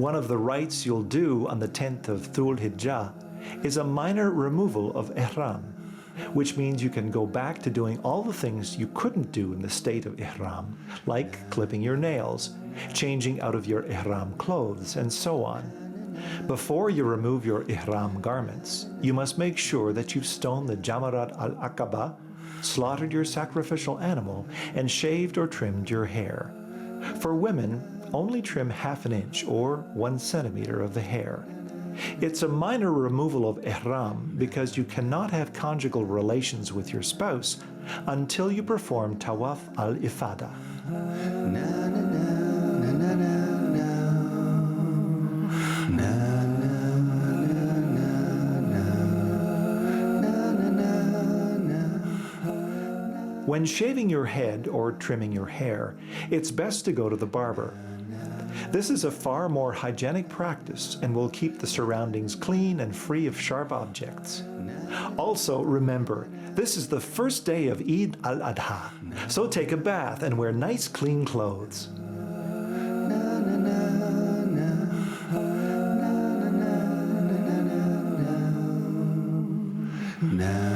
One of the rites you'll do on the 10th of Dhul Hijjah is a minor removal of Ihram, which means you can go back to doing all the things you couldn't do in the state of Ihram, like clipping your nails, changing out of your Ihram clothes, and so on. Before you remove your Ihram garments, you must make sure that you've stoned the Jamarat al-Aqaba, slaughtered your sacrificial animal, and shaved or trimmed your hair. For women, only trim ½ inch or 1 centimeter of the hair. It's a minor removal of Ihram because you cannot have conjugal relations with your spouse until you perform Tawaf al-Ifada. When shaving your head or trimming your hair, it's best to go to the barber. This is a far more hygienic practice and will keep the surroundings clean and free of sharp objects. Also, remember, this is the first day of Eid al-Adha, so take a bath and wear nice clean clothes. Na